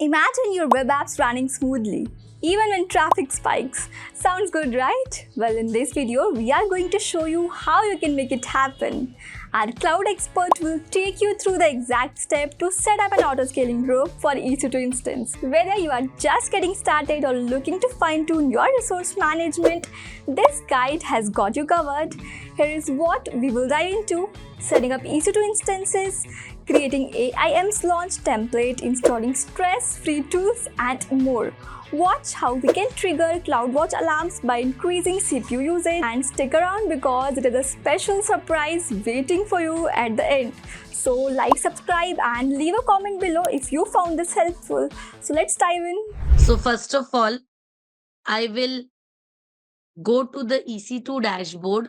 Imagine your web apps running smoothly, even when traffic spikes. Sounds good, right? Well, in this video, we are going to show you how you can make it happen. Our cloud expert will take you through the exact step to set up an auto-scaling group for EC2 instance. Whether you are just getting started or looking to fine-tune your resource management, this guide has got you covered. Here is what we will dive into: setting up EC2 instances, creating AIM's launch template, installing stress-free tools, and more. Watch how we can trigger CloudWatch alarms by increasing CPU usage, and stick around because it is a special surprise waiting for you at the end. So like, subscribe and leave a comment below if you found this helpful. So let's dive in. So first of all, I will go to the EC2 dashboard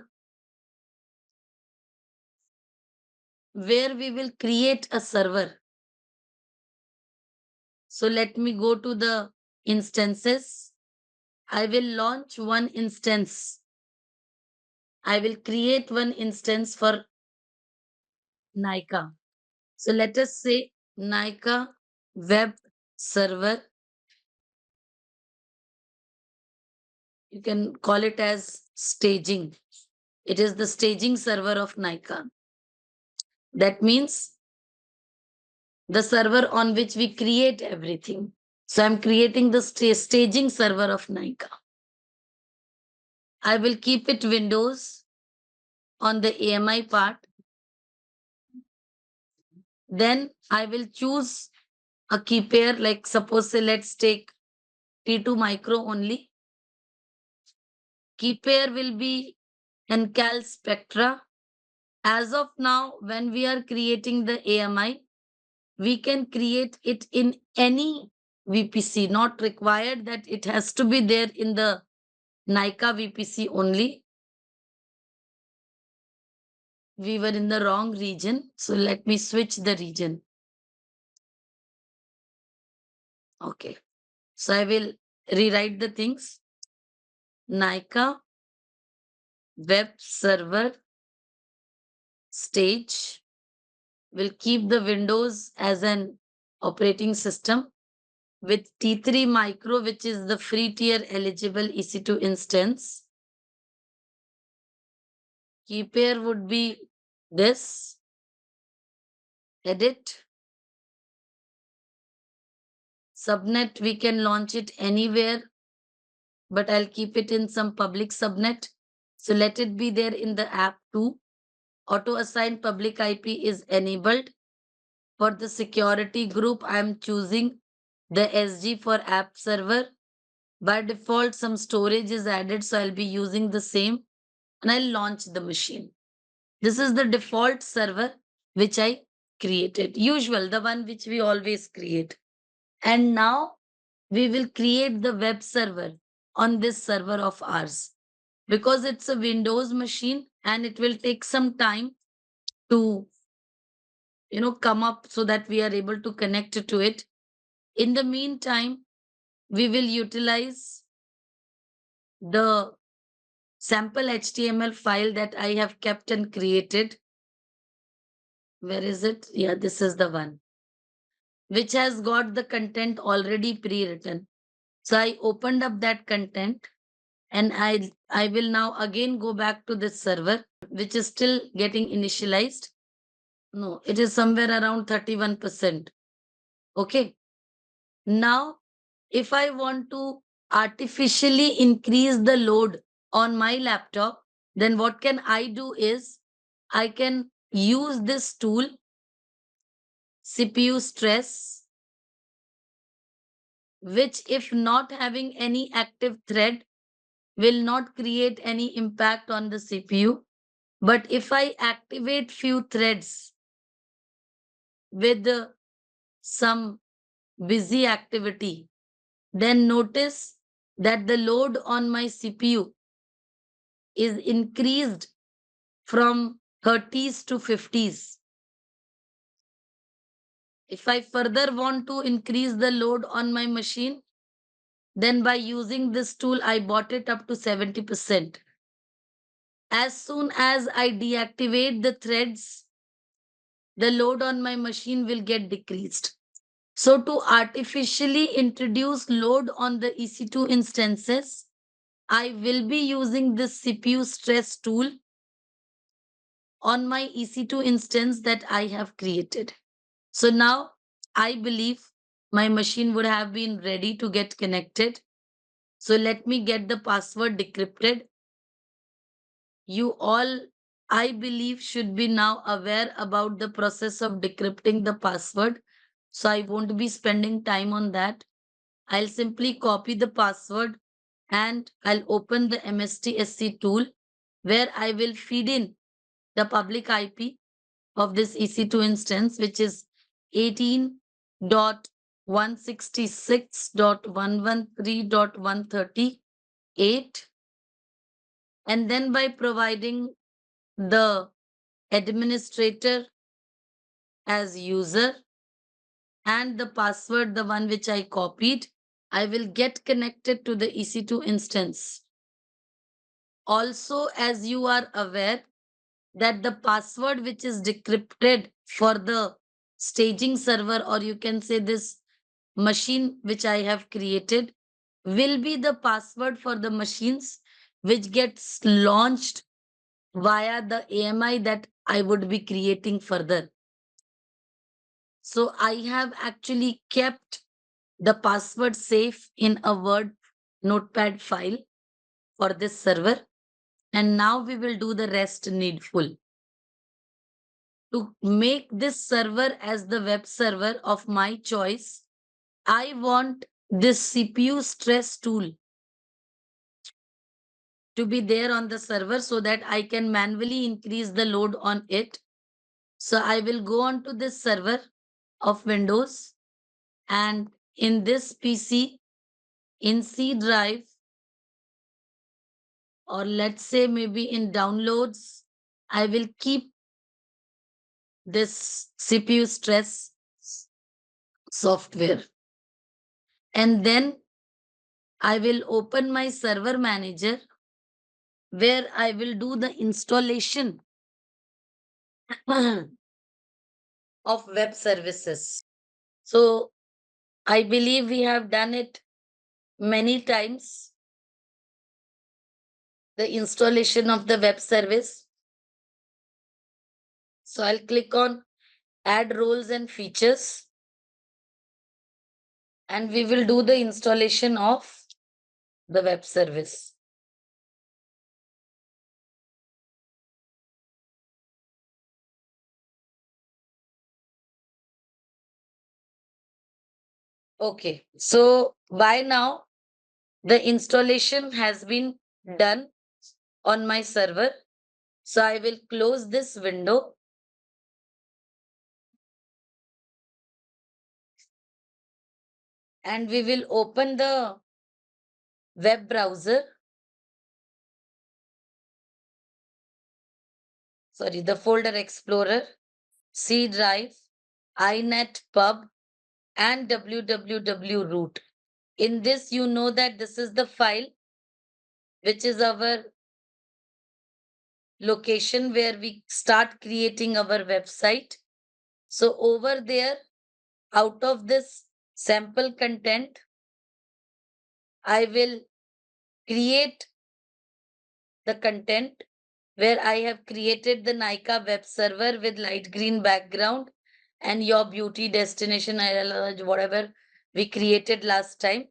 where we will create a server. So let me go to the instances. I will launch one instance. I will create one instance for Nyka. So let us say Nyka web server. You can call it as staging. It is the staging server of Nyka. That means the server on which we create everything. So I'm creating the staging server of Nyka. I will keep it Windows on the AMI part. Then I will choose a key pair, like suppose say let's take T2 micro only. Key pair will be Encal Spectra. As of now, when we are creating the AMI, we can create it in any VPC, not required that it has to be there in the Nyka VPC only. We were in the wrong region. So let me switch the region. Okay. So I will rewrite the things. Nyka web server stage will keep the Windows as an operating system with T3 micro, which is the free tier eligible EC2 instance. Key pair would be this. Edit. Subnet, we can launch it anywhere, but I'll keep it in some public subnet. So let it be there in the app too. Auto assign public IP is enabled. For the security group, I'm choosing the SG for app server. By default, some storage is added, so I'll be using the same and I'll launch the machine. This is the default server which I created. Usual, the one which we always create. And now we will create the web server on this server of ours. Because it's a Windows machine and it will take some time to come up so that we are able to connect to it. In the meantime, we will utilize the sample HTML file that I have kept and created. Where is it? Yeah, this is the one, which has got the content already pre-written. So I opened up that content and I will now again go back to this server, which is still getting initialized. No, it is somewhere around 31%. Okay. Now, if I want to artificially increase the load on my laptop, then what can I do is I can use this tool, CPU stress, which if not having any active thread will not create any impact on the CPU. But if I activate few threads with some busy activity, then notice that the load on my CPU is increased from 30s to 50s. If I further want to increase the load on my machine, then by using this tool, I bought it up to 70%. As soon as I deactivate the threads, the load on my machine will get decreased. So to artificially introduce load on the EC2 instances, I will be using this CPU stress tool on my EC2 instance that I have created. So now I believe my machine would have been ready to get connected. So let me get the password decrypted. You all, I believe, should be now aware about the process of decrypting the password. So I won't be spending time on that. I'll simply copy the password and I'll open the MSTSC tool where I will feed in the public IP of this EC2 instance, which is 18.166.113.138. And then by providing the administrator as user and the password, the one which I copied, I will get connected to the EC2 instance. Also, as you are aware, that the password which is decrypted for the staging server, or you can say this machine which I have created, will be the password for the machines which gets launched via the AMI that I would be creating further. So I have actually kept the password safe in a Word notepad file for this server. And now we will do the rest needful. To make this server as the web server of my choice, I want this CPU stress tool to be there on the server so that I can manually increase the load on it. So I will go on to this server of Windows, and in this PC, in C drive, or let's say maybe in downloads, I will keep this CPU stress software. And then I will open my server manager where I will do the installation of web services. So I believe we have done it many times, the installation of the web service. So I'll click on add roles and features, and we will do the installation of the web service. Okay, so by now the installation has been done on my server. So I will close this window and we will open the web browser. Sorry, the folder explorer, C drive, inet pub, and www root. In this, you know that this is the file which is our location where we start creating our website. So over there, out of this sample content, I will create the content where I have created the Nika web server with light green background and your beauty destination, whatever we created last time.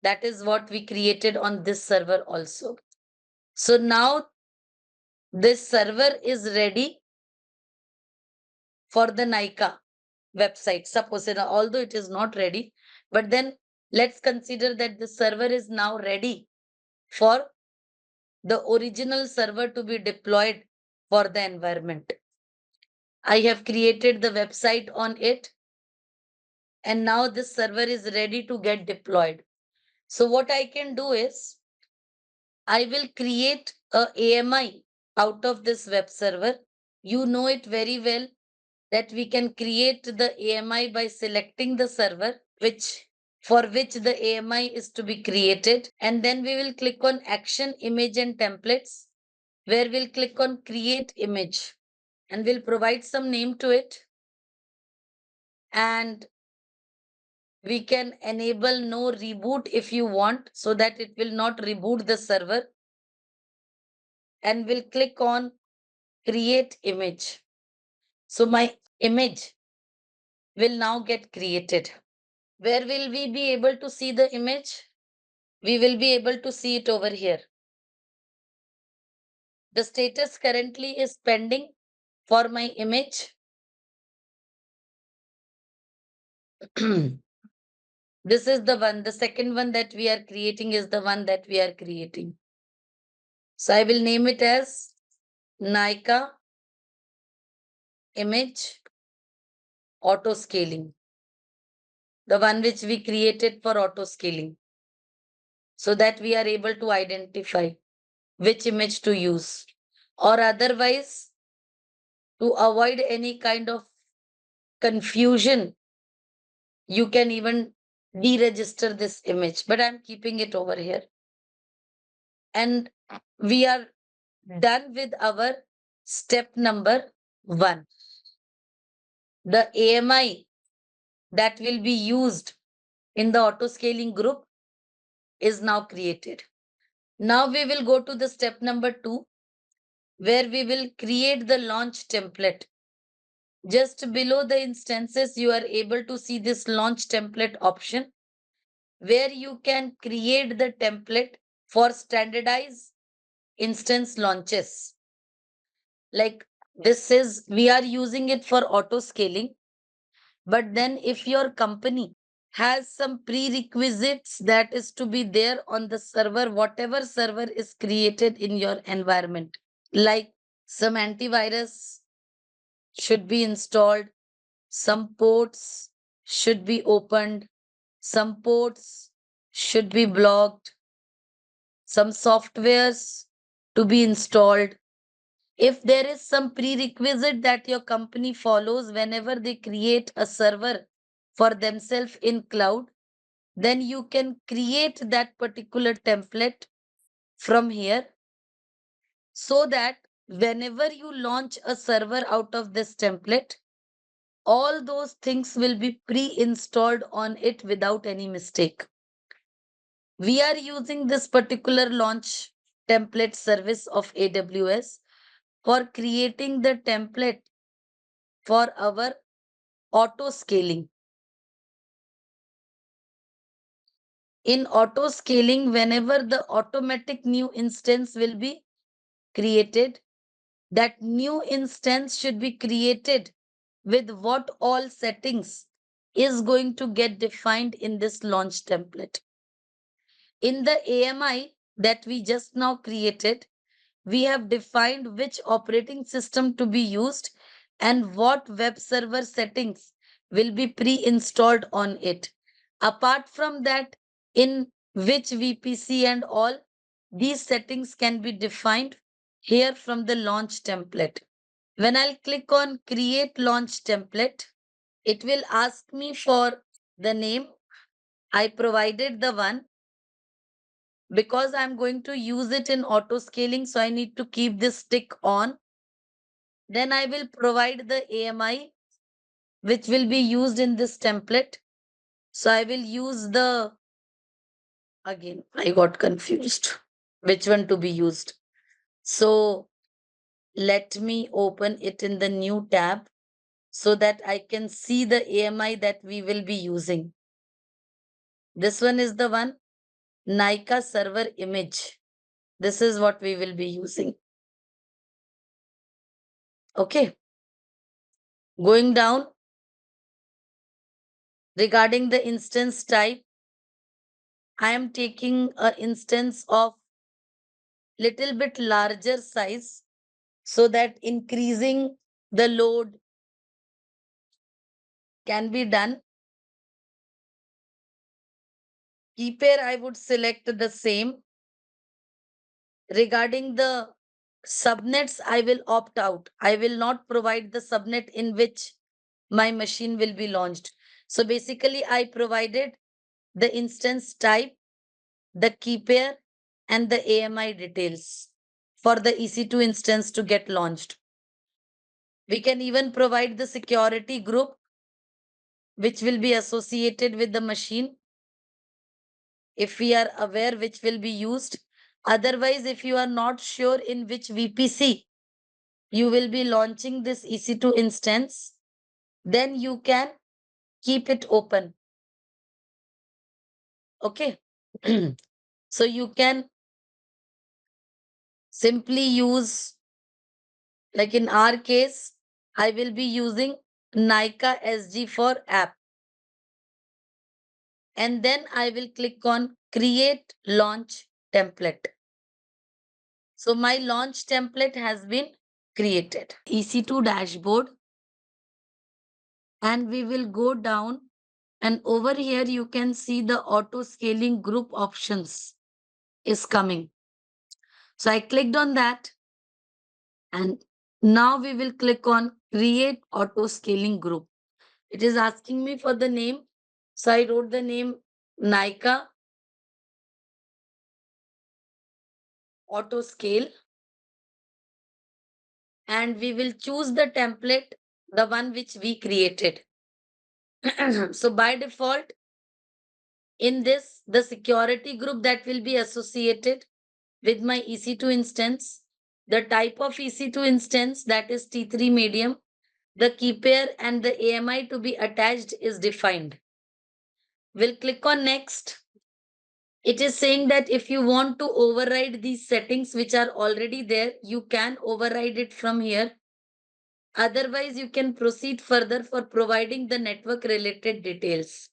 That is what we created on this server also. So now this server is ready for the Nika website. Suppose, although it is not ready, but then let's consider that the server is now ready for the original server to be deployed for the environment. I have created the website on it, and now this server is ready to get deployed. So what I can do is I will create a AMI out of this web server. You know it very well that we can create the AMI by selecting the server which for which the AMI is to be created, and then we will click on action image and templates where we'll click on create image and we'll provide some name to it, and We can enable no reboot if you want, so that it will not reboot the server. And we'll click on create image. So my image will now get created. Where will we be able to see the image? We will be able to see it over here. The status currently is pending for my image. This is the one. The second one that we are creating is the one that we are creating. So I will name it as Nika image auto scaling. The one which we created for auto scaling, so that we are able to identify which image to use. Or otherwise, to avoid any kind of confusion, you can even deregister this image, but I'm keeping it over here. And we are done with our step number 1. The AMI that will be used in the auto scaling group is now created. Now we will go to the step number 2, where we will create the launch template. Just below the instances, you are able to see this launch template option, where you can create the template for standardized instance launches. Like this is, we are using it for auto scaling. But then if your company has some prerequisites that is to be there on the server, whatever server is created in your environment, like some antivirus should be installed, some ports should be opened, some ports should be blocked, some softwares to be installed. If there is some prerequisite that your company follows whenever they create a server for themselves in cloud, then you can create that particular template from here, so that whenever you launch a server out of this template, all those things will be pre-installed on it without any mistake. We are using this particular launch template service of AWS for creating the template for our auto scaling. In auto scaling, whenever the automatic new instance will be created, that new instance should be created with what all settings is going to get defined in this launch template. In the AMI that we just now created, we have defined which operating system to be used and what web server settings will be pre-installed on it. Apart from that, in which VPC and all, these settings can be defined here from the launch template. When I'll click on create launch template, it will ask me for the name. I provided the one because I'm going to use it in auto scaling, so I need to keep this tick on. Then I will provide the AMI which will be used in this template. So I will use the, again, I got confused which one to be used. So let me open it in the new tab so that I can see the AMI that we will be using. This one is the one, Nika server image. This is what we will be using. Okay. Going down, regarding the instance type, I am taking an instance of little bit larger size, so that increasing the load can be done. Keeper, I would select the same. Regarding the subnets, I will opt out. I will not provide the subnet in which my machine will be launched. So basically, I provided the instance type, the key pair, and the AMI details for the EC2 instance to get launched. We can even provide the security group which will be associated with the machine, if we are aware which will be used. Otherwise, if you are not sure in which VPC you will be launching this EC2 instance, then you can keep it open. Okay. So you can simply use, like in our case, I will be using Nykaa SG for app. And then I will click on create launch template. So my launch template has been created. EC2 dashboard, and we will go down, and over here you can see the auto scaling group options is coming. So I clicked on that, and now we will click on create auto scaling group. It is asking me for the name. So I wrote the name Nykaa auto scale, and we will choose the template, the one which we created. So by default, in this, the security group that will be associated with my EC2 instance, the type of EC2 instance, that is T3 medium, the key pair and the AMI to be attached is defined. We'll click on next. It is saying that if you want to override these settings which are already there, you can override it from here. Otherwise, you can proceed further for providing the network related details.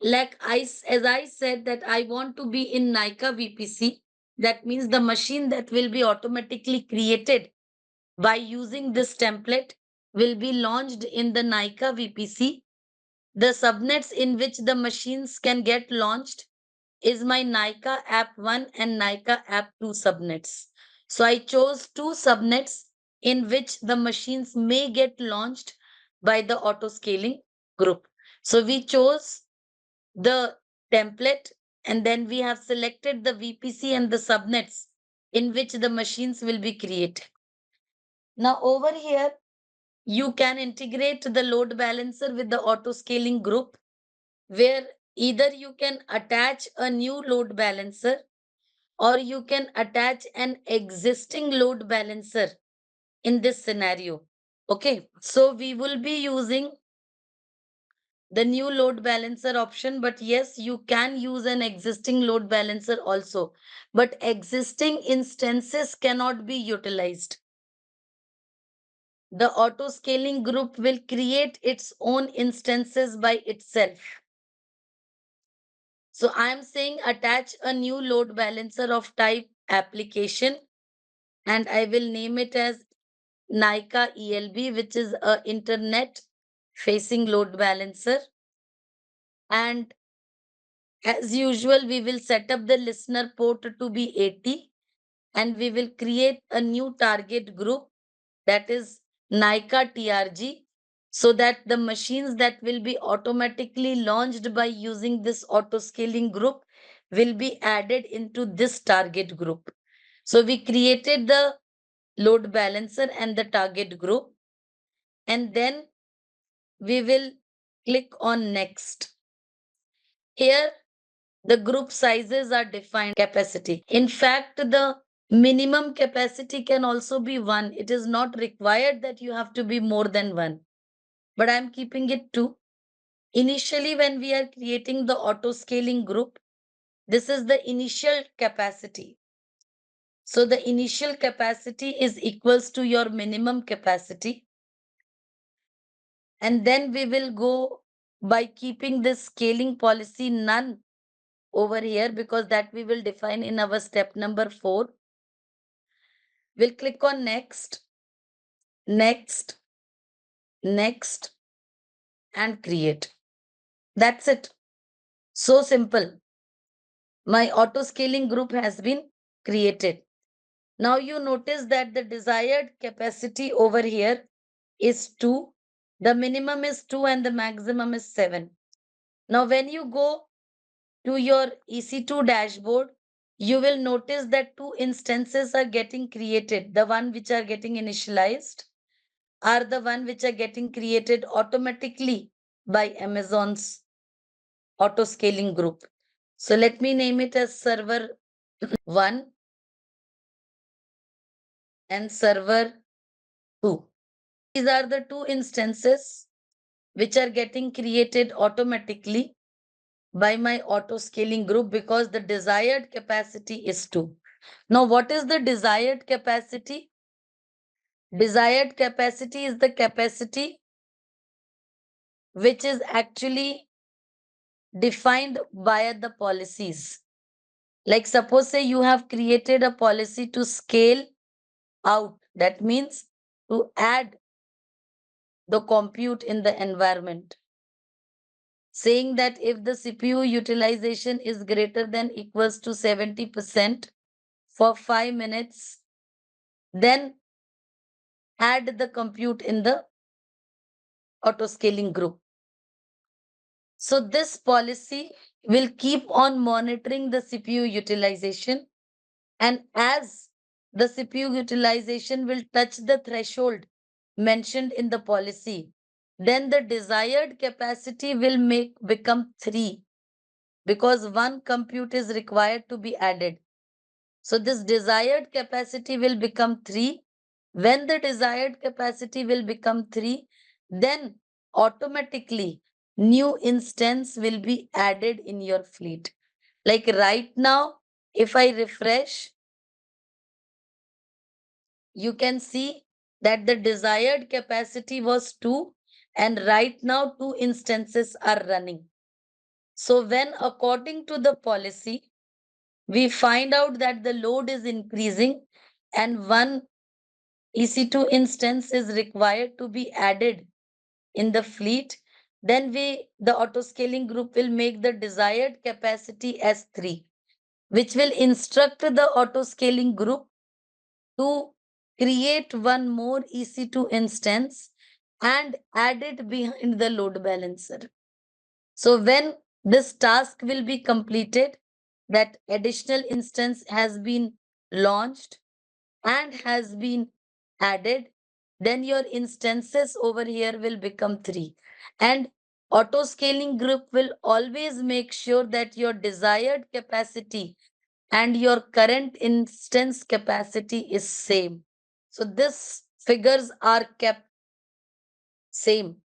Like as I said that I want to be in Nykaa VPC, that means the machine that will be automatically created by using this template will be launched in the Nykaa VPC. The subnets in which the machines can get launched is my Nykaa app 1 and Nykaa app 2 subnets. So I chose two subnets in which the machines may get launched by the auto scaling group. So we chose the template, and then we have selected the VPC and the subnets in which the machines will be created. Now over here, you can integrate the load balancer with the auto scaling group, where either you can attach a new load balancer or you can attach an existing load balancer in this scenario. Okay, so we will be using the new load balancer option, but yes, you can use an existing load balancer also, but existing instances cannot be utilized. The auto scaling group will create its own instances by itself. So I am saying attach a new load balancer of type application, and I will name it as Nykaa ELB, which is a internet facing load balancer. And as usual, we will set up the listener port to be 80, and we will create a new target group, that is Nykaa TRG, so that the machines that will be automatically launched by using this auto scaling group will be added into this target group. So we created the load balancer and the target group, and then we will click on next. Here, the group sizes are defined capacity. In fact, the minimum capacity can also be 1. It is not required that you have to be more than 1, but I'm keeping it 2. Initially, when we are creating the auto scaling group, this is the initial capacity. So the initial capacity is equals to your minimum capacity. And then we will go by keeping this scaling policy none over here, because that we will define in our step number 4. We'll click on next, next, next, and create. That's it. So simple. My auto scaling group has been created. Now you notice that the desired capacity over here is 2. The minimum is 2 and the maximum is 7. Now when you go to your EC2 dashboard, you will notice that 2 instances are getting created. The one which are getting initialized are the one which are getting created automatically by Amazon's auto scaling group. So let me name it as server 1 and server 2. These are the two instances which are getting created automatically by my auto scaling group because the desired capacity is 2. Now, what is the desired capacity? Desired capacity is the capacity which is actually defined by the policies. Like suppose say you have created a policy to scale out. That means to add the compute in the environment. Saying that if the CPU utilization is greater than equals to 70% for 5 minutes, then add the compute in the auto scaling group. So this policy will keep on monitoring the CPU utilization, and as the CPU utilization will touch the threshold mentioned in the policy, then the desired capacity will become 3 because one compute is required to be added. So this desired capacity will become 3. When the desired capacity will become 3, then automatically new instance will be added in your fleet. Like right now, if I refresh, you can see that the desired capacity was 2 and right now 2 instances are running. So when according to the policy, we find out that the load is increasing and one EC2 instance is required to be added in the fleet, then the auto scaling group will make the desired capacity as 3, which will instruct the auto scaling group to create one more EC2 instance and add it behind the load balancer. So when this task will be completed, that additional instance has been launched and has been added, then your instances over here will become 3. And auto scaling group will always make sure that your desired capacity and your current instance capacity is same. So this figures are kept same.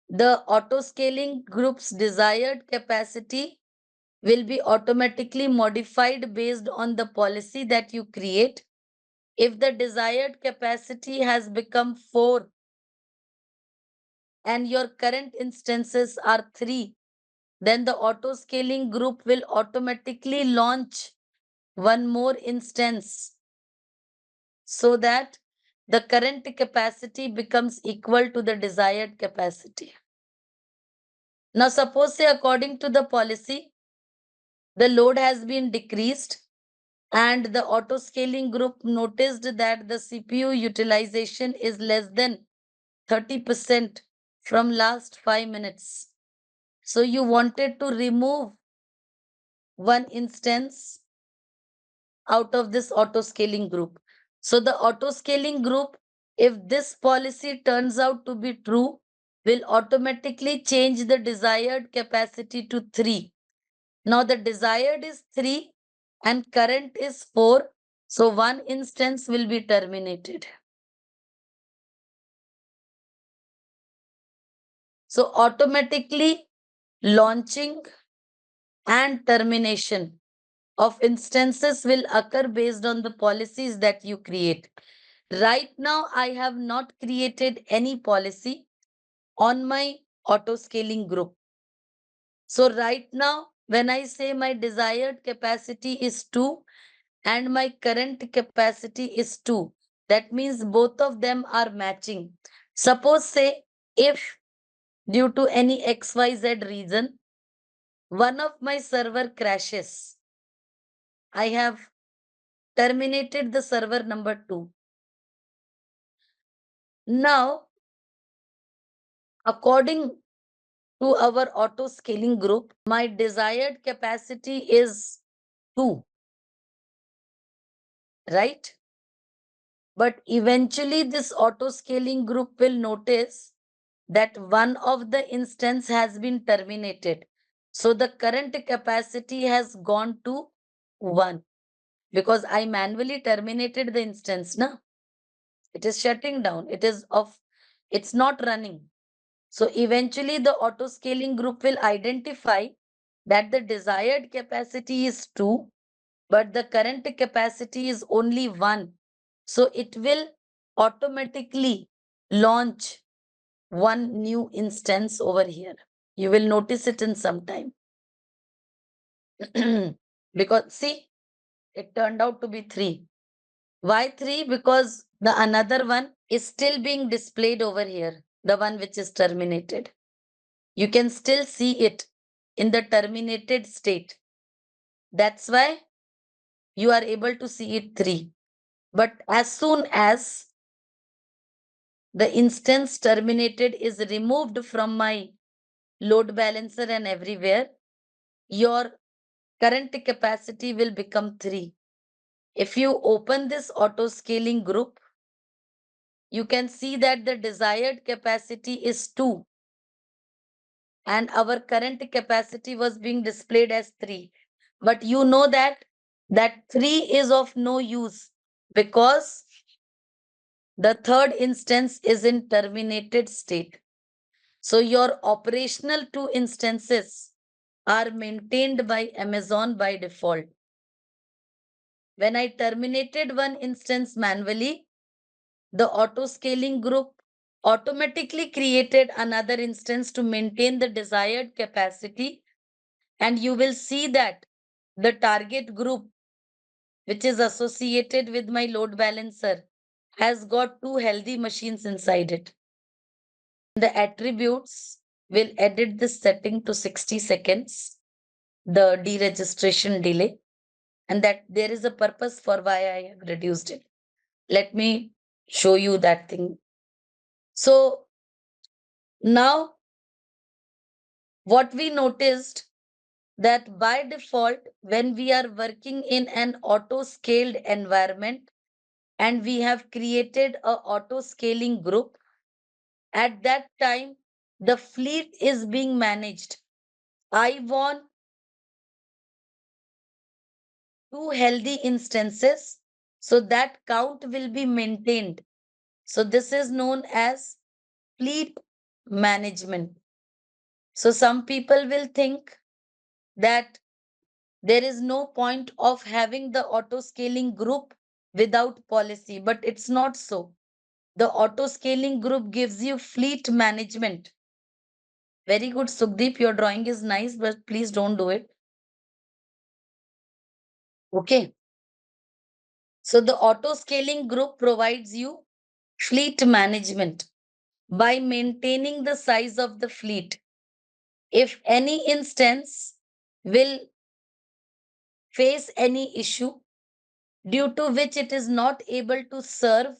The auto scaling group's desired capacity will be automatically modified based on the policy that you create. If the desired capacity has become 4 and your current instances are 3, then the auto scaling group will automatically launch one more instance so that the current capacity becomes equal to the desired capacity. Now, suppose say according to the policy, the load has been decreased and the auto scaling group noticed that the CPU utilization is less than 30% from last 5 minutes. So you wanted to remove one instance out of this auto scaling group. So the auto scaling group, if this policy turns out to be true, will automatically change the desired capacity to 3. Now the desired is 3 and current is 4. So one instance will be terminated. So automatically launching and termination of instances will occur based on the policies that you create. Right now, I have not created any policy on my auto scaling group. So right now, when I say my desired capacity is 2 and my current capacity is 2, that means both of them are matching. Suppose say if due to any XYZ reason, one of my server crashes, I have terminated the server number 2. Now, according to our auto scaling group, my desired capacity is 2, right? But eventually, this auto scaling group will notice that one of the instance has been terminated. So the current capacity has gone to 1 because I manually terminated the instance. Na? It is shutting down. It is off. It's not running. So eventually the auto scaling group will identify that the desired capacity is 2, but the current capacity is only 1. So it will automatically launch one new instance over here. You will notice it in some time. Because see, it turned out to be 3. Why 3? Because the another one is still being displayed over here, the one which is terminated. You can still see it in the terminated state. That's why you are able to see it 3. But as soon as the instance terminated is removed from my load balancer and everywhere, your current capacity will become 3. If you open this auto scaling group, you can see that the desired capacity is 2 and our current capacity was being displayed as 3. But you know that 3 is of no use because the third instance is in terminated state. So your operational 2 instances are maintained by Amazon by default. When I terminated one instance manually, the auto scaling group automatically created another instance to maintain the desired capacity. And you will see that the target group, which is associated with my load balancer, has got 2 healthy machines inside it. The attributes will edit this setting to 60 seconds, the deregistration delay, and that there is a purpose for why I have reduced it. Let me show you that thing. So now what we noticed that by default, when we are working in an auto scaled environment and we have created a auto scaling group, at that time, the fleet is being managed. I want 2 healthy instances, so that count will be maintained. So this is known as fleet management. So some people will think that there is no point of having the auto scaling group without policy, but it's not so. The auto scaling group gives you fleet management. Very good, Sukhdeep. Your drawing is nice, but please don't do it. Okay. So the auto scaling group provides you fleet management by maintaining the size of the fleet. If any instance will face any issue due to which it is not able to serve,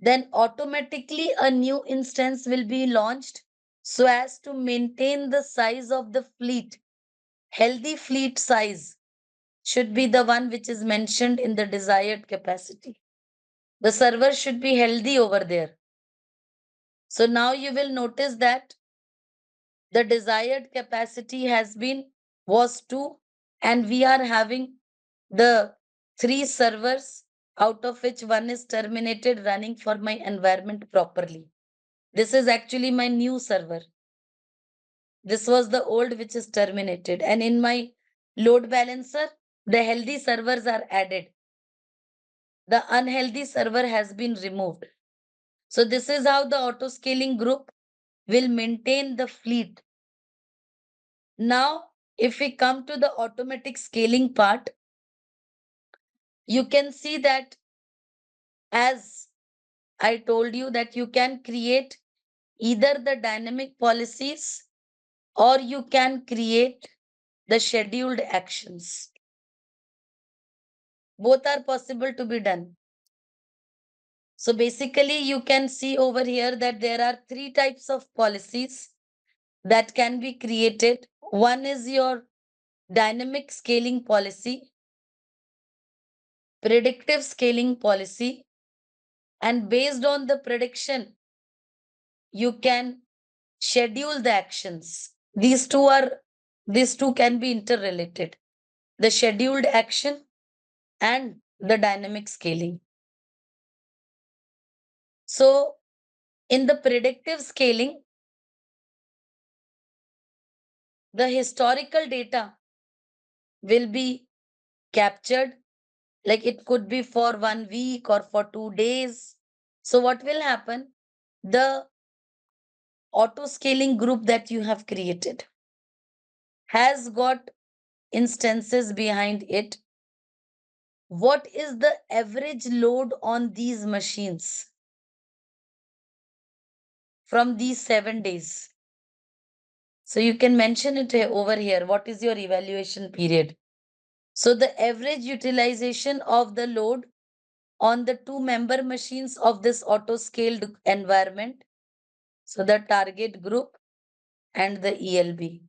then automatically a new instance will be launched so as to maintain the size of the fleet. Healthy fleet size should be the one which is mentioned in the desired capacity. The server should be healthy over there. So now you will notice that the desired capacity was 2 and we are having the 3 servers out of which one is terminated running for my environment properly. This is actually my new server. This was the old which is terminated. And in my load balancer, the healthy servers are added. The unhealthy server has been removed. So this is how the auto scaling group will maintain the fleet. Now, if we come to the automatic scaling part, you can see that as I told you that you can create either the dynamic policies or you can create the scheduled actions. Both are possible to be done. So basically, you can see over here that there are 3 types of policies that can be created. One is your dynamic scaling policy, predictive scaling policy, and based on the prediction, you can schedule the actions. These two can be interrelated. The scheduled action and the dynamic scaling. So in the predictive scaling, the historical data will be captured, like it could be for 1 week or for 2 days. So what will happen? The auto scaling group that you have created has got instances behind it. What is the average load on these machines from these 7 days? So you can mention it over here. What is your evaluation period? So the average utilization of the load on the two member machines of this auto scaled environment. So the target group and the ELB.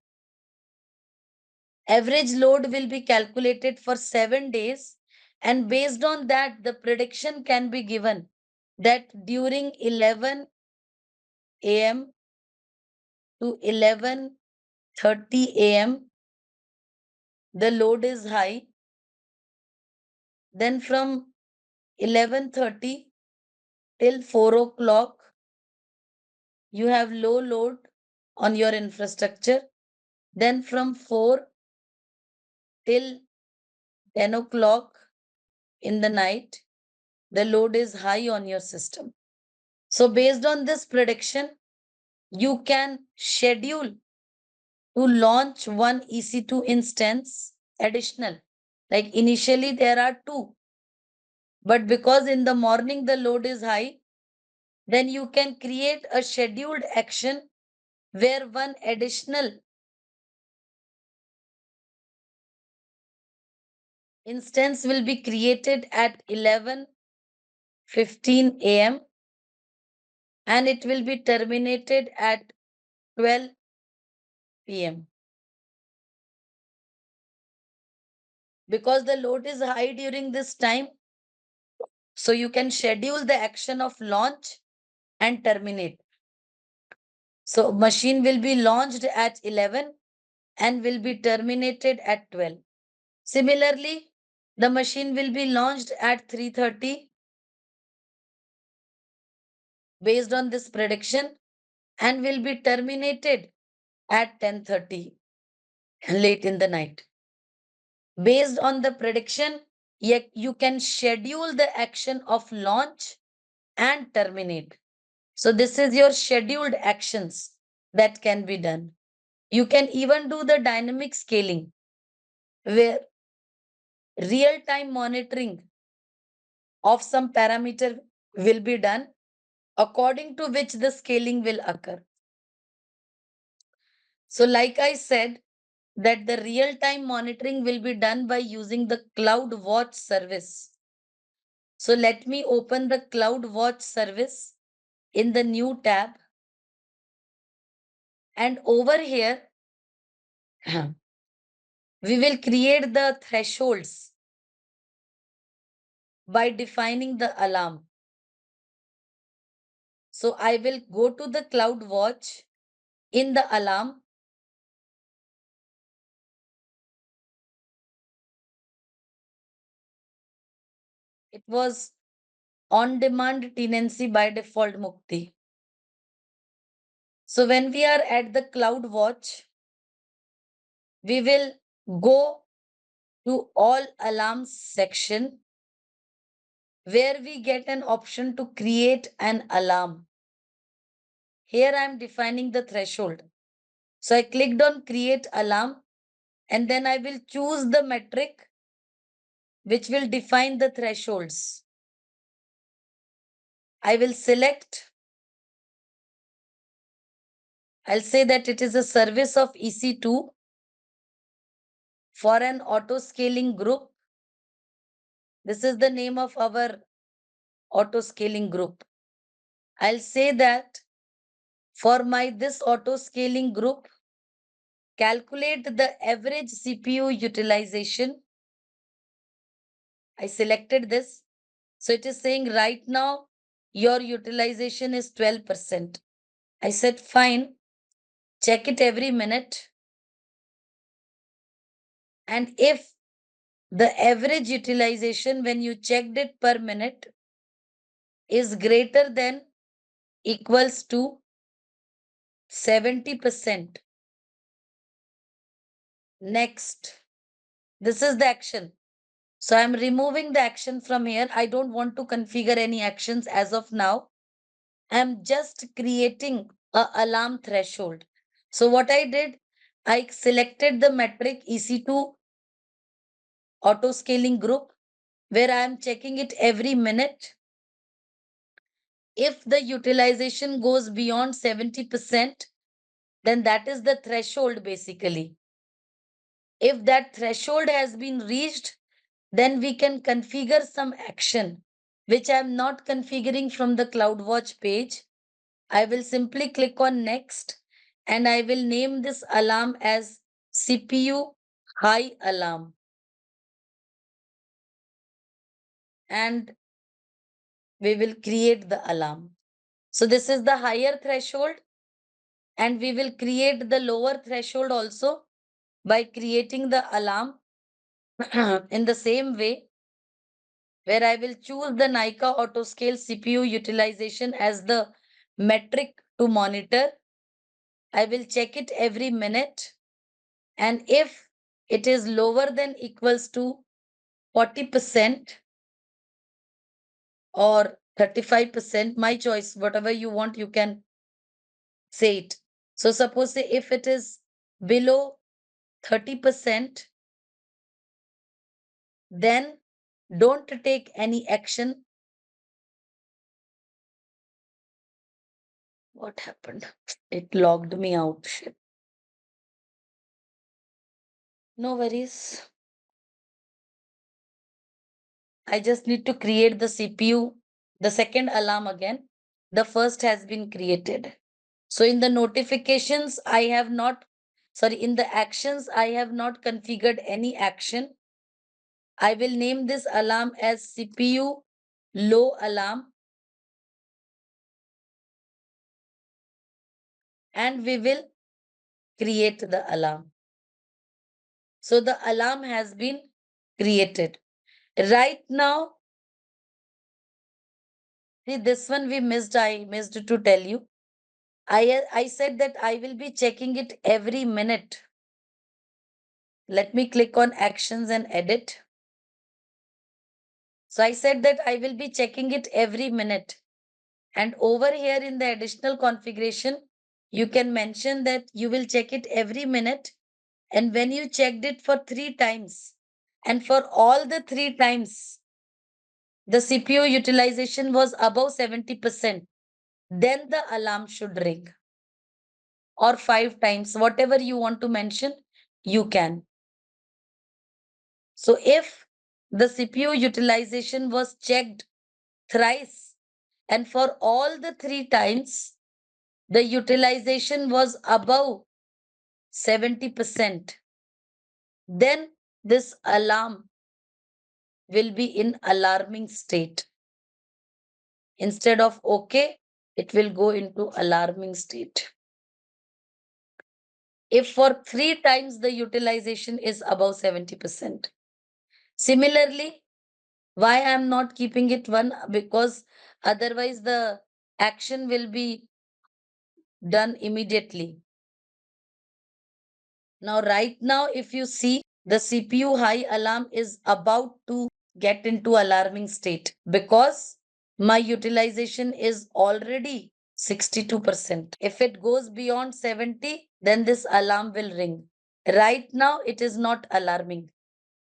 Average load will be calculated for 7 days, and based on that, the prediction can be given that during 11 a.m. to 11:30 a.m., the load is high. Then from 11:30 till 4 o'clock, you have low load on your infrastructure. Then from 4 till 10 o'clock in the night, the load is high on your system. So based on this prediction, you can schedule to launch one EC2 instance additional. Like initially there are two, but because in the morning the load is high, then you can create a scheduled action where one additional instance will be created at 11:15 a.m. and it will be terminated at 12 p.m. Because the load is high during this time, so you can schedule the action of launch and terminate. So machine will be launched at 11 and will be terminated at 12. Similarly, the machine will be launched at 3:30 based on this prediction and will be terminated at 10:30 late in the night. Based on the prediction, you can schedule the action of launch and terminate. So this is your scheduled actions that can be done. You can even do the dynamic scaling where real-time monitoring of some parameter will be done according to which the scaling will occur. So like I said, that the real-time monitoring will be done by using the CloudWatch service. So let me open the CloudWatch service in the new tab. And over here, we will create the thresholds by defining the alarm. So I will go to the CloudWatch in the alarm. It was on-demand tenancy by default Mukti. So when we are at the CloudWatch, we will go to all alarms section where we get an option to create an alarm. Here I am defining the threshold. So I clicked on create alarm and then I will choose the metric which will define the thresholds. I will select, I'll say that it is a service of EC2 for an auto scaling group. This is the name of our auto scaling group. I'll say that for my this auto scaling group, calculate the average CPU utilization. I selected this. So it is saying right now your utilization is 12%. I said fine. check it every minute. And if the average utilization when you checked it per minute is greater than equals to 70%. Next, this is the action. So I'm removing the action from here. I don't want to configure any actions as of now. I'm just creating a alarm threshold. So what I did, I selected the metric EC2 auto scaling group where I am checking it every minute. If the utilization goes beyond 70%, then that is the threshold basically. If that threshold has been reached, then we can configure some action, which I'm not configuring from the CloudWatch page. I will simply click on next and I will name this alarm as CPU high alarm. And we will create the alarm. So this is the higher threshold and we will create the lower threshold also by creating the alarm in the same way where I will choose the Nyka Autoscale CPU utilization as the metric to monitor. I will check it every minute. And if it is lower than equals to 40% or 35%, my choice, whatever you want, you can say it. So suppose say if it is below 30%, then don't take any action. What happened? It logged me out. Shit. No worries. I just need to create the CPU, the second alarm again. The first has been created. So in the notifications, I have not, sorry, in the actions, I have not configured any action. I will name this alarm as CPU low alarm. And we will create the alarm. So the alarm has been created. Right now, see this one we missed, I missed to tell you. I said that I will be checking it every minute. Let me click on actions and edit. So I said that I will be checking it every minute. And over here in the additional configuration, you can mention that you will check it every minute. And when you checked it for 3 times, and for all the 3 times, the CPU utilization was above 70%, then the alarm should ring. Or 5 times, whatever you want to mention, you can. So if the CPU utilization was checked thrice, and for all the 3 times, the utilization was above 70%, then this alarm will be in alarming state. Instead of okay, it will go into alarming state. If for 3 times the utilization is above 70%. Similarly, why I am not keeping it 1? Because otherwise the action will be done immediately. Now, right now, if you see the CPU high alarm is about to get into alarming state because my utilization is already 62%. If it goes beyond 70, then this alarm will ring. Right now, it is not alarming.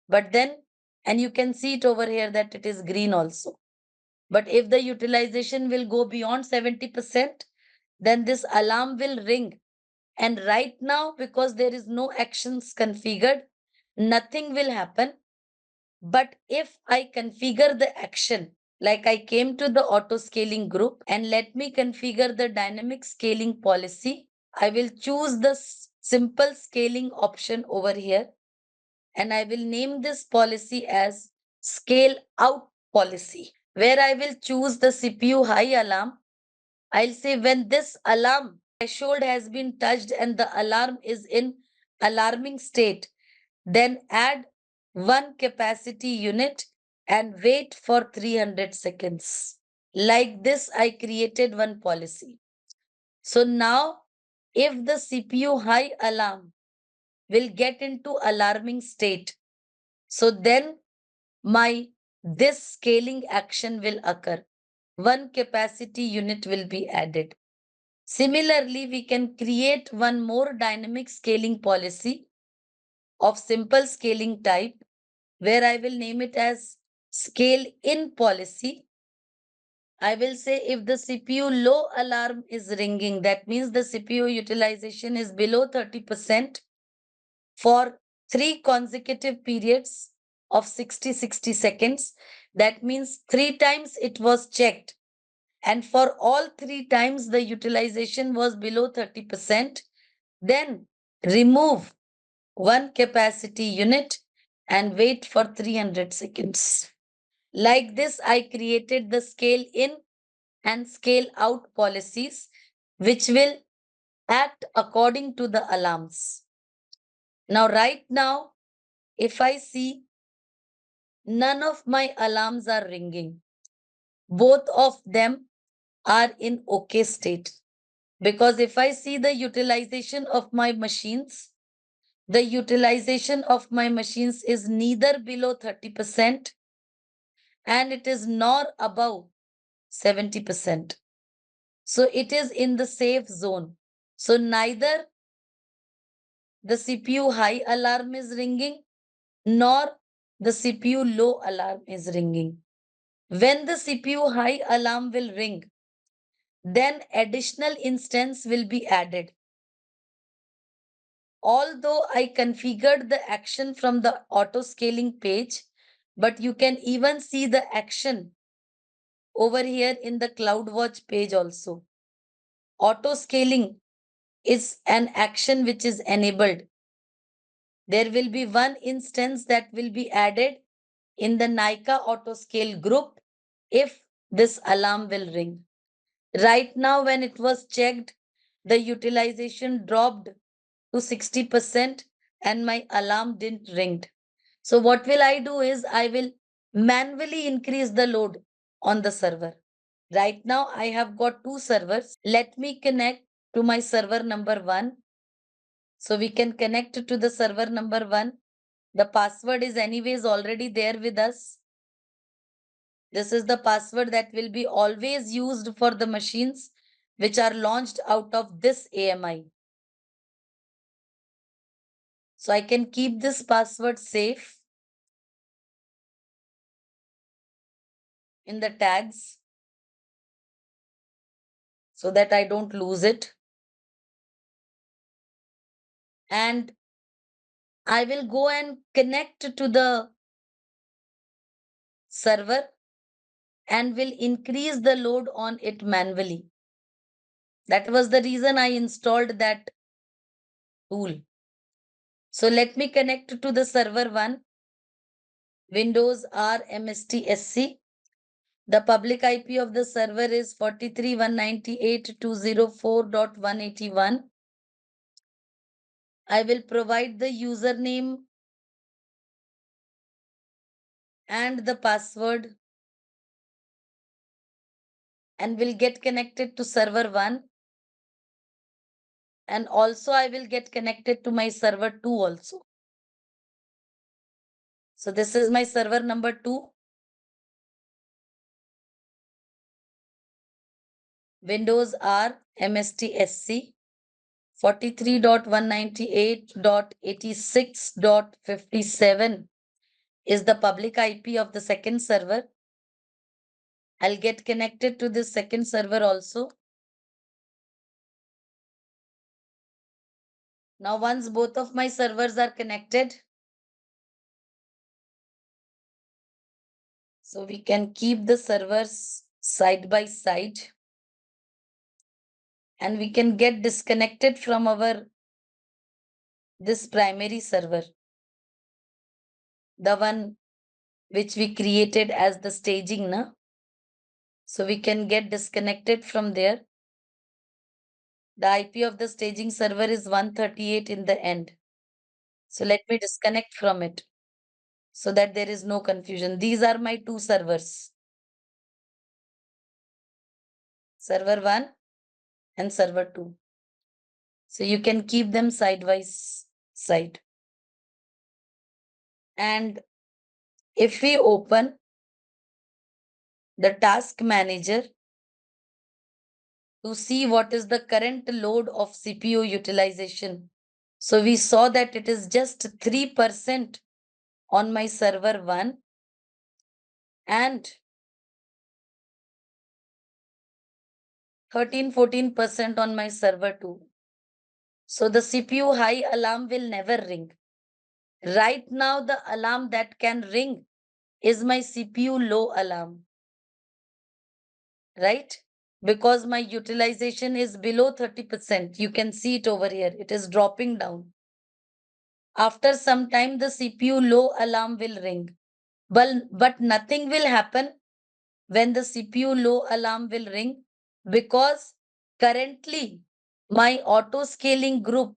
But then, and you can see it over here that it is green also. But if the utilization will go beyond 70%, then this alarm will ring. And right now, because there is no actions configured, nothing will happen. But if I configure the action, like I came to the auto scaling group and let me configure the dynamic scaling policy, I will choose the simple scaling option over here. And I will name this policy as scale out policy, where I will choose the CPU high alarm. I'll say when this alarm threshold has been touched and the alarm is in alarming state, then add one capacity unit and wait for 300 seconds. Like this, I created one policy. So now, if the CPU high alarm will get into alarming state, so then my this scaling action will occur. One capacity unit will be added. Similarly, we can create one more dynamic scaling policy of simple scaling type, where I will name it as scale in policy. I will say if the CPU low alarm is ringing, that means the CPU utilization is below 30% for 3 consecutive periods of 60 seconds. That means 3 times it was checked. And for all 3 times the utilization was below 30%, then remove one capacity unit and wait for 300 seconds. Like this, I created the scale in and scale out policies, which will act according to the alarms. Now, right now, if I see none of my alarms are ringing, both of them are in okay state. Because if I see the utilization of my machines, the utilization of my machines is neither below 30% and it is nor above 70%. So it is in the safe zone. So neither the CPU high alarm is ringing nor the CPU low alarm is ringing. When the CPU high alarm will ring, then additional instance will be added. Although I configured the action from the auto scaling page, but you can even see the action over here in the CloudWatch page also. Auto scaling is an action which is enabled. There will be one instance that will be added in the Nika auto scale group if this alarm will ring. Right now, when it was checked, the utilization dropped to 60% and my alarm didn't ring. So what will I do is I will manually increase the load on the server. Right now I have got 2 servers. Let me connect to my server number 1. So we can connect to the server number 1. The password is anyways already there with us. This is the password that will be always used for the machines which are launched out of this AMI. So I can keep this password safe in the tags so that I don't lose it. And I will go and connect to the server and will increase the load on it manually. That was the reason I installed that tool. So let me connect to the server 1. Windows R MSTSC. The public IP of the server is 43.198.204.181. I will provide the username and the password and will get connected to server 1. And also I will get connected to my server 2 also. So this is my server number 2. Windows R MSTSC 43.198.86.57 is the public IP of the second server. I'll get connected to this second server also. Now, once both of my servers are connected, so we can keep the servers side by side and we can get disconnected from our this primary server, the one which we created as the staging, na? So we can get disconnected from there The IP of the staging server is 138 in the end. So let me disconnect from it so that there is no confusion. These are my two servers. Server 1 and server 2. So you can keep them side by side. And if we open the task manager to see what is the current load of CPU utilization, so we saw that it is just 3% on my server 1 and 13-14% on my server 2. So the CPU high alarm will never ring. Right now, the alarm that can ring is my CPU low alarm, right? Because my utilization is below 30%. You can see it over here. It is dropping down. After some time, the CPU low alarm will ring. But nothing will happen when the CPU low alarm will ring because currently my auto scaling group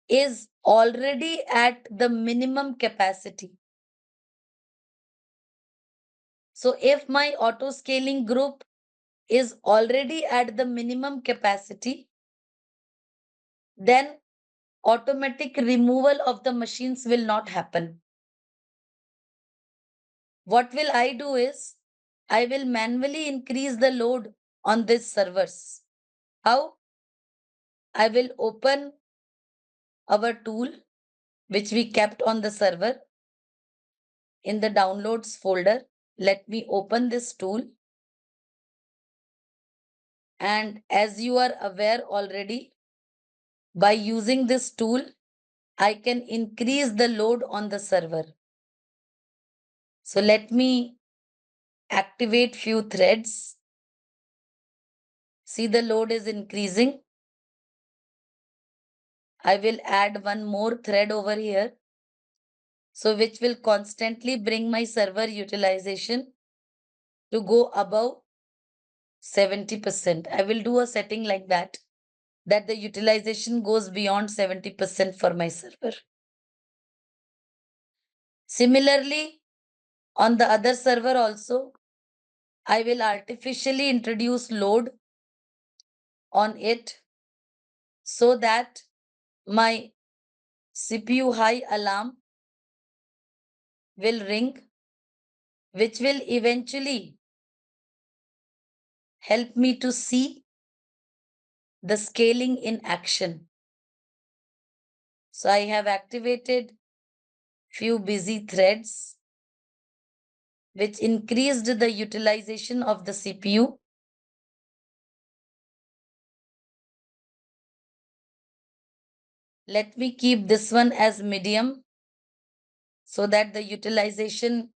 is already at the minimum capacity. So if my auto scaling group is already at the minimum capacity, then automatic removal of the machines will not happen. What will I do is I will manually increase the load on these servers. How? I will open our tool which we kept on the server in the downloads folder. Let me open this tool. And as you are aware already, by using this tool, I can increase the load on the server. So let me activate few threads. See, the load is increasing. I will add one more thread over here. So which will constantly bring my server utilization to go above 70%. I will do a setting like that the utilization goes beyond 70% for my server. Similarly, on the other server also, I will artificially introduce load on it so that my CPU high alarm will ring, which will eventually help me to see the scaling in action. So I have activated few busy threads which increased the utilization of the CPU. Let me keep this one as medium so that the utilization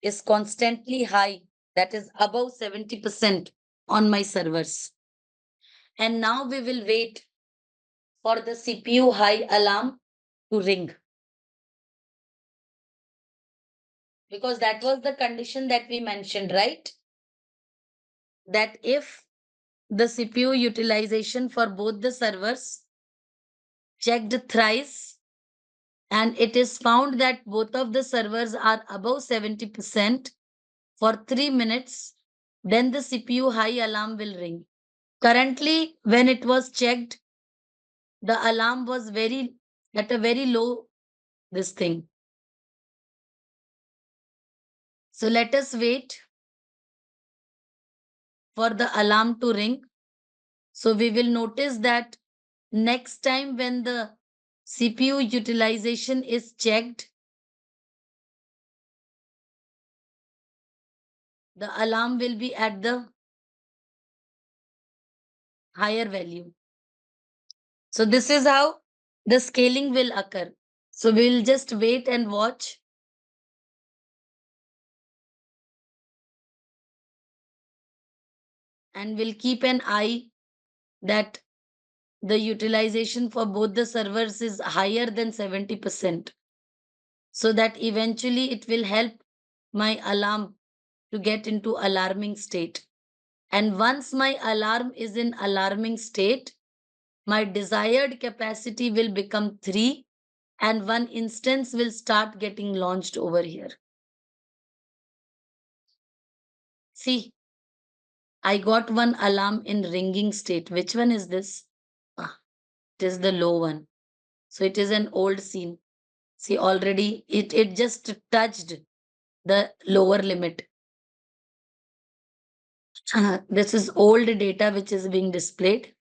is constantly high, that is above 70% on my servers. And now we will wait for the CPU high alarm to ring. Because that was the condition that we mentioned, right? That if the CPU utilization for both the servers checked thrice and it is found that both of the servers are above 70% for 3 minutes, then the CPU high alarm will ring. Currently, when it was checked, the alarm was at a very low this thing. So let us wait for the alarm to ring. So we will notice that next time when the CPU utilization is checked, the alarm will be at the higher value. So this is how the scaling will occur. So we will just wait and watch. And we'll keep an eye that the utilization for both the servers is higher than 70%. So that eventually it will help my alarm to get into alarming state. And once my alarm is in alarming state, my desired capacity will become 3 and one instance will start getting launched over here. See, I got one alarm in ringing state. Which one is this? Ah, it is the low one. So it is an old scene. See, already it just touched the lower limit. This is old data which is being displayed.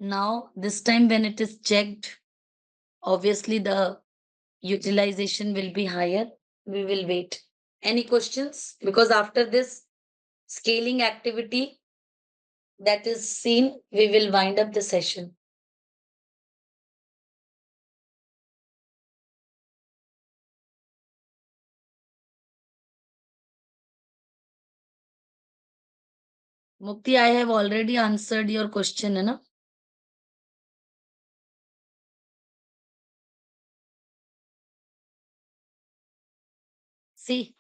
Now, this time when it is checked, obviously the utilization will be higher. We will wait. Any questions? Because after this scaling activity that is seen, we will wind up the session. Mukti, I have already answered your question, है ना? See,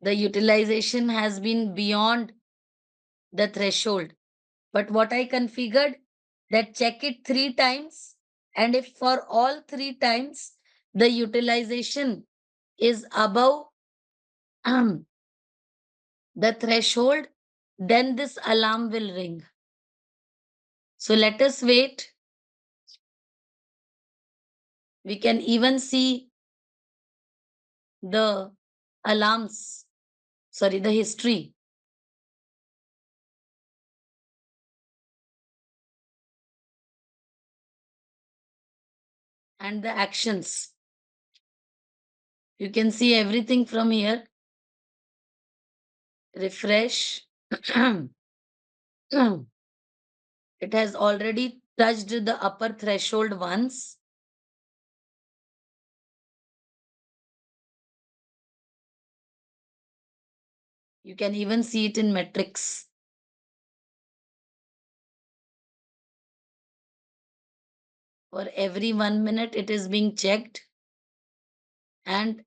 the utilization has been beyond the threshold. But what I configured, that check it 3 times, and if for all 3 times the utilization is above the threshold, then this alarm will ring. So let us wait. We can even see the alarms, sorry, the history. And the actions. You can see everything from here. Refresh. It has already touched the upper threshold once. You can even see it in metrics. For every 1 minute, it is being checked. And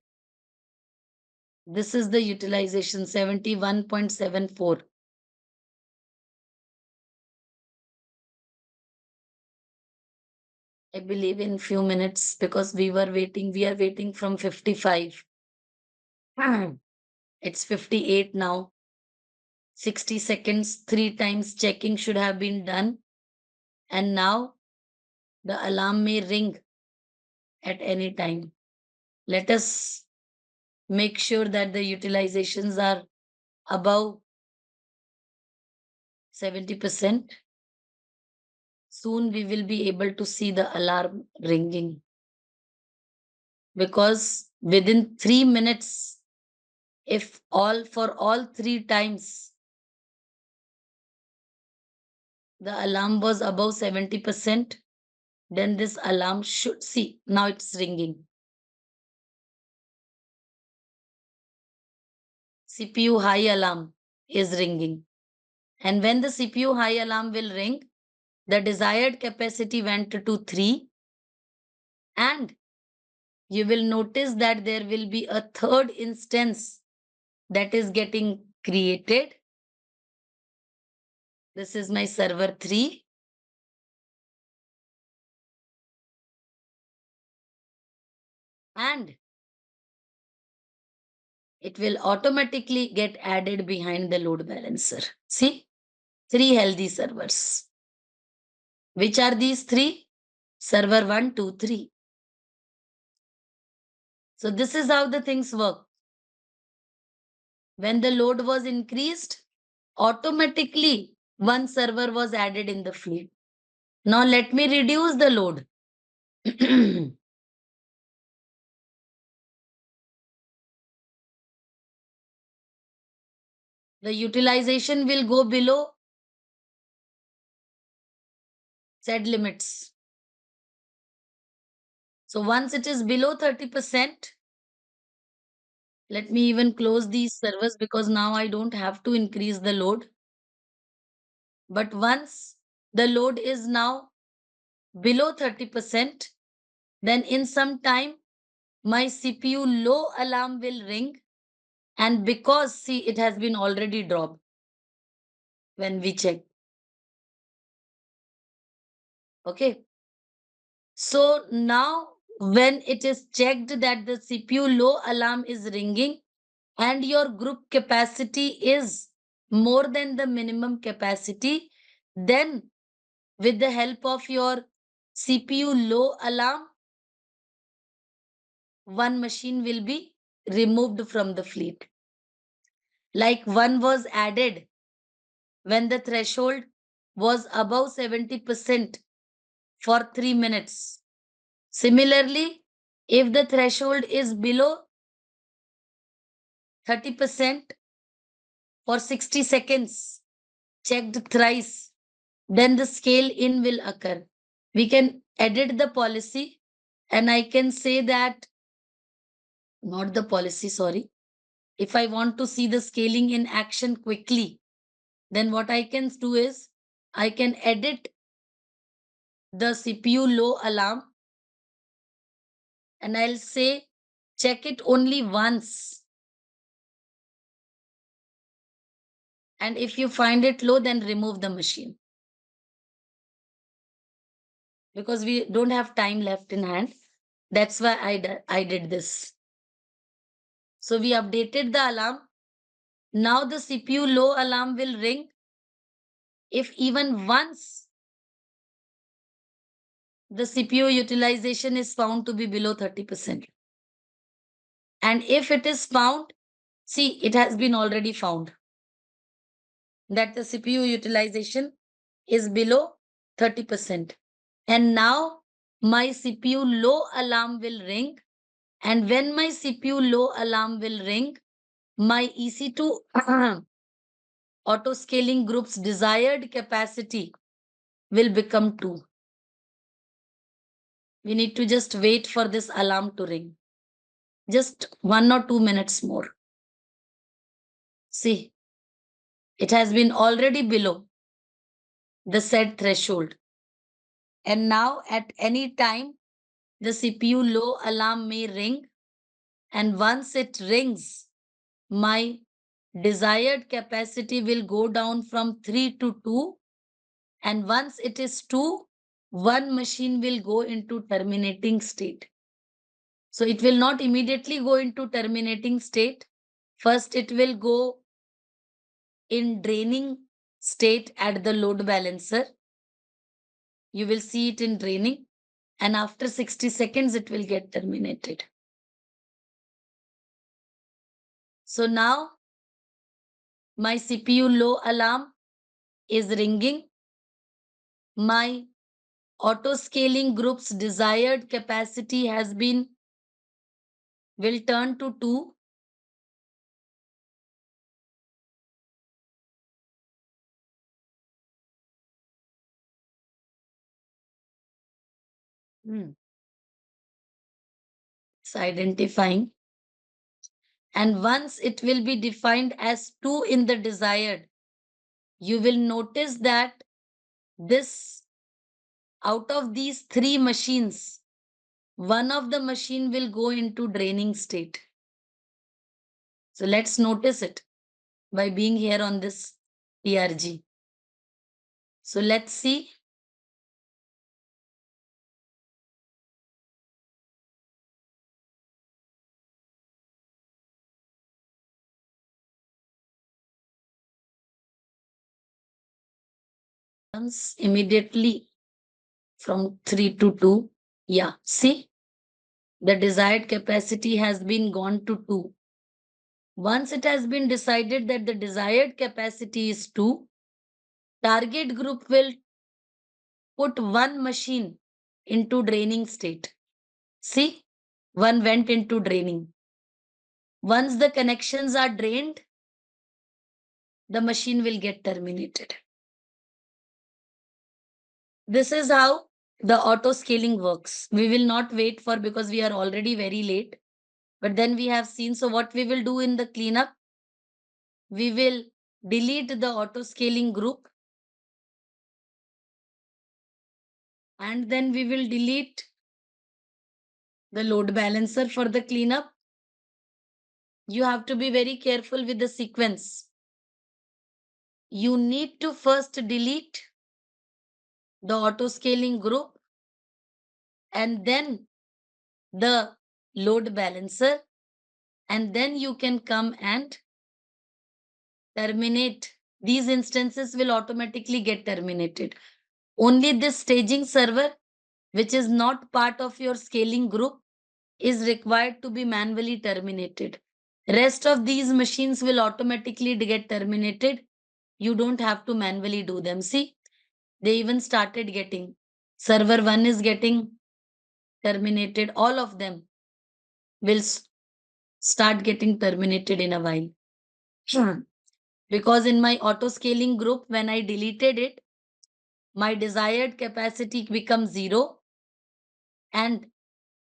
this is the utilization 71.74. I believe in few minutes because we are waiting from 55. It's 58 now. 60 seconds, 3 times checking should have been done. And now the alarm may ring at any time. Let us make sure that the utilizations are above 70%. Soon we will be able to see the alarm ringing. Because within 3 minutes, if for all 3 times the alarm was above 70%, then this alarm should see. Now it's ringing. CPU high alarm is ringing. And when the CPU high alarm will ring, the desired capacity went to 3. And you will notice that there will be a third instance that is getting created. This is my server 3. And it will automatically get added behind the load balancer. See, 3 healthy servers. Which are these 3? Server 1, 2, 3. So this is how the things work. When the load was increased, automatically one server was added in the fleet. Now let me reduce the load. The utilization will go below said limits. So once it is below 30%, let me even close these servers because now I don't have to increase the load. But once the load is now below 30%, then in some time, my CPU low alarm will ring And because, see, it has been already dropped when we check. Okay. So now when it is checked that the CPU low alarm is ringing and your group capacity is more than the minimum capacity, then with the help of your CPU low alarm, one machine will be removed from the fleet. Like one was added when the threshold was above 70% for 3 minutes. Similarly, if the threshold is below 30% for 60 seconds, checked thrice, then the scale in will occur. We can edit the policy and I can say that, not the policy, sorry. If I want to see the scaling in action quickly, then what I can do is I can edit the CPU low alarm and I'll say check it only once. And if you find it low, then remove the machine. Because we don't have time left in hand. That's why I did this. So we updated the alarm. Now the CPU low alarm will ring if even once the CPU utilization is found to be below 30%. And if it is found, see, it has been already found that the CPU utilization is below 30%. And now my CPU low alarm will ring. And when my CPU low alarm will ring, my EC2 auto scaling group's desired capacity will become 2. We need to just wait for this alarm to ring. Just 1 or 2 minutes more. See, it has been already below the set threshold. And now at any time, the CPU low alarm may ring. And once it rings, my desired capacity will go down from 3 to 2. And once it is 2, one machine will go into terminating state. So it will not immediately go into terminating state. First, it will go in draining state at the load balancer. You will see it in draining. And after 60 seconds, it will get terminated. So now my CPU low alarm is ringing. My auto scaling group's desired capacity will turn to 2. It's identifying. And once it will be defined as 2 in the desired, you will notice that this, out of these 3 machines, one of the machine will go into draining state. So let's notice it by being here on this TRG. So let's see. Once immediately from 3 to 2. Yeah, see, the desired capacity has been gone to 2. Once it has been decided that the desired capacity is 2, target group will put one machine into draining state. See, one went into draining. Once the connections are drained, the machine will get terminated. This is how the auto scaling works. We will not wait for, because we are already very late. But then we have seen, so what we will do in the cleanup, we will delete the auto scaling group. And then we will delete the load balancer for the cleanup. you have to be very careful with the sequence. You need to first delete the auto scaling group and then the load balancer, and then you can come and terminate. These instances will automatically get terminated. Only this staging server, which is not part of your scaling group, is required to be manually terminated. Rest of these machines will automatically get terminated. You don't have to manually do them. See, they even started getting. Server 1 is getting terminated. All of them will start getting terminated in a while. Because in my auto scaling group, when I deleted it, my desired capacity becomes 0, and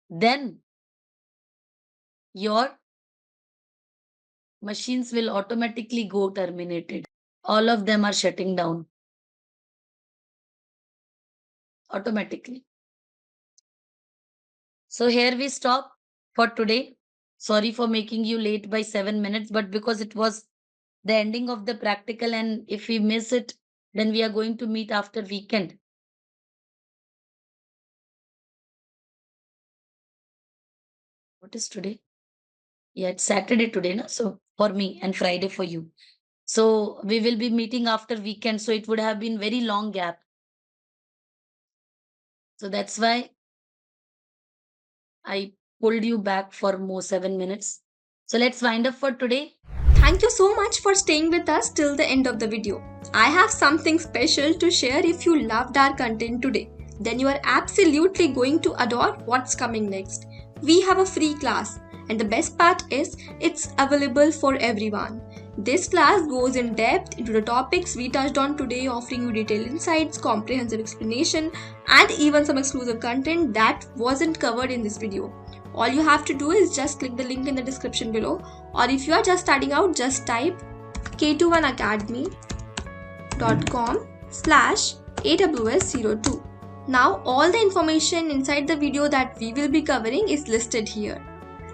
then your machines will automatically go terminated. All of them are shutting down automatically. So here we stop for today. Sorry for making you late by 7 minutes, but because it was the ending of the practical, and if we miss it, then we are going to meet after weekend. What is today? Yeah, it's Saturday today, no? So for me, and Friday for you. So we will be meeting after weekend. So it would have been very long gap. So that's why I pulled you back for more 7 minutes. So let's wind up for today. Thank you so much for staying with us till the end of the video. I have something special to share. If you loved our content today, then you are absolutely going to adore what's coming next. We have a free class, and the best part is it's available for everyone. This class goes in depth into the topics we touched on today, offering you detailed insights, comprehensive explanation, and even some exclusive content that wasn't covered in this video. All you have to do is just click the link in the description below, or if you are just starting out, just type k21academy.com/AWS02. Now all the information inside the video that we will be covering is listed here.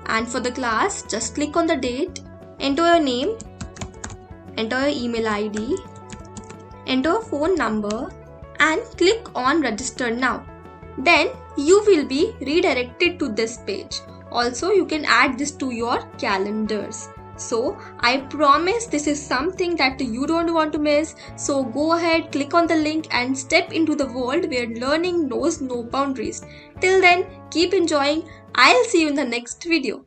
And for the class, just click on the date, enter your name, enter your email ID, enter a phone number, and click on register now. Then you will be redirected to this page. Also, you can add this to your calendars. So I promise this is something that you don't want to miss. So go ahead, click on the link and step into the world where learning knows no boundaries. Till then, keep enjoying. I'll see you in the next video.